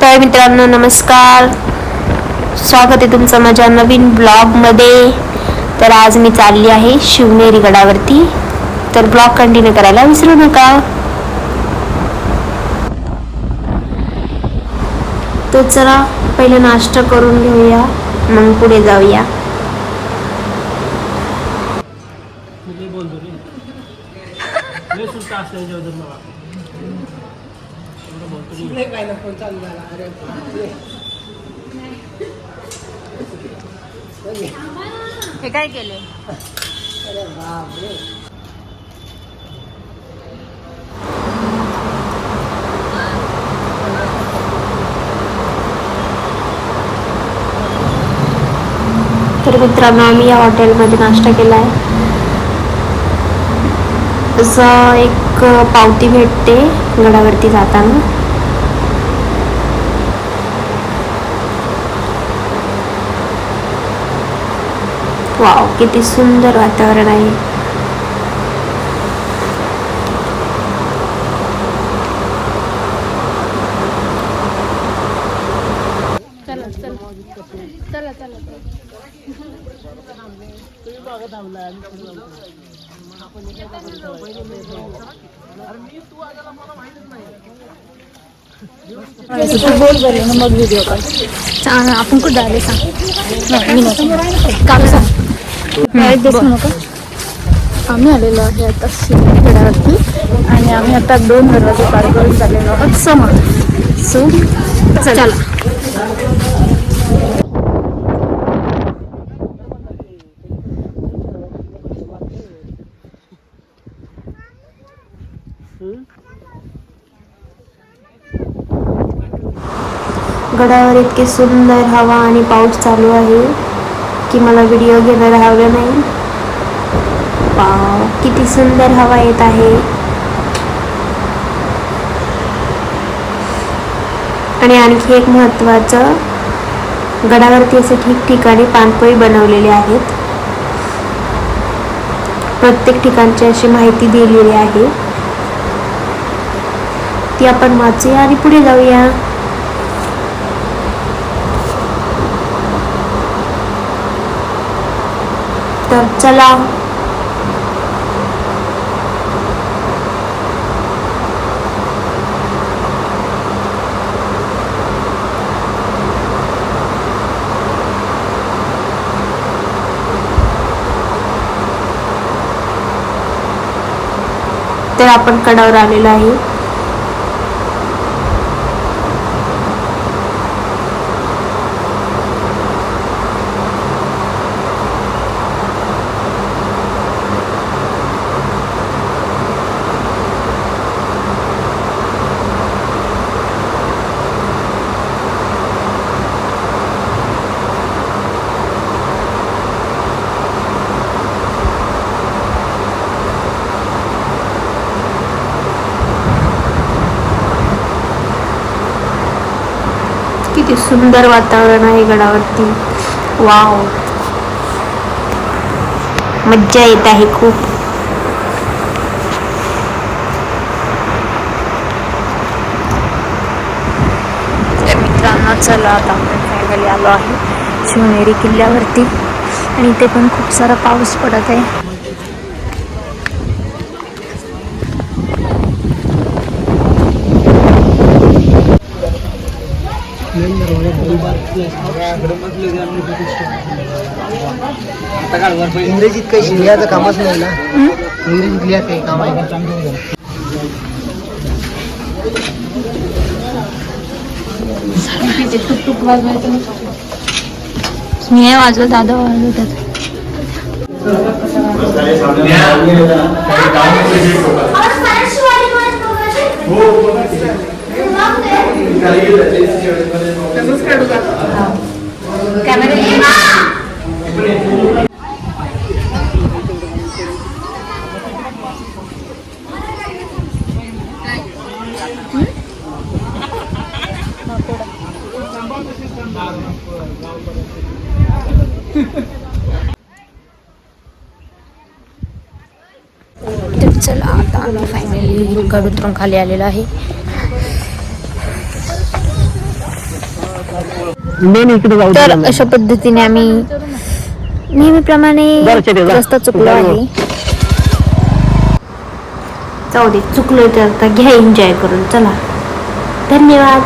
तर मित्रांनो नमस्कार, स्वागत आहे तुमचं माझ्या नवीन ब्लॉगमध्ये. तर आज मी चालली आहे शिवनेरी गडावरती, तर ब्लॉग कंटिन्यू करायला विसरू नका. तर चला पहिले नाश्ता करून घेऊया, मग पुढे जाऊया. हे काय केले? तर मित्रांनो आम्ही या हॉटेलमध्ये नाश्ता केला आहे. असं एक पावती भेटते गडावरती जाताना. वाव, किती सुंदर वातावरण आहे. मग व्हिडिओ कॉल सांग. आपण कुठं आले सांग. काल सांग देऊ नका. आम्ही आलेलो आहे आता गडावरती आणि आम्ही आता 2 दरवाजे पार करून चाललेलो आहोत समोर. सो चला. गडावर इतकी सुंदर हवा आणि पाऊस चालू आहे की मला व्हिडिओ घेणं राहिलं नाही. वाव, किती सुंदर हवा येत आहे. आणि आणखी एक महत्त्वाचं, गडावरती असे ठिकठिकाणी पानपोई बनवलेले आहेत. प्रत्येक ठिकाणची अशी माहिती दिलेली आहे, ती आपण वाचूया आणि पुढे जाऊया. तर चला. तर आपण कडावर आलेलो आहे. किती सुंदर वातावरण आहे गडावरती. वाव, मज्जा येत आहे खूप. मित्रांनो चला, आता आपण फायनली आलो आहे शिवनेरी किल्ल्यावरती आणि इथे पण खूप सारा पाऊस पडत आहे. इंग्रजीत काही लिहायचं कामच नाही ना. इंग्रजीत लिहा काही काम आहे. मी वाजवत, दादा वाजवतात. तर चला, आता आम्ही फायनली गड उतरून खाली आलेलो आहे. तर अशा पद्धतीने आम्ही नेहमीप्रमाणे रस्ता चुकलो आहे. जाऊ दे, चुकलो तर आता घ्या एन्जॉय करून. चला, धन्यवाद.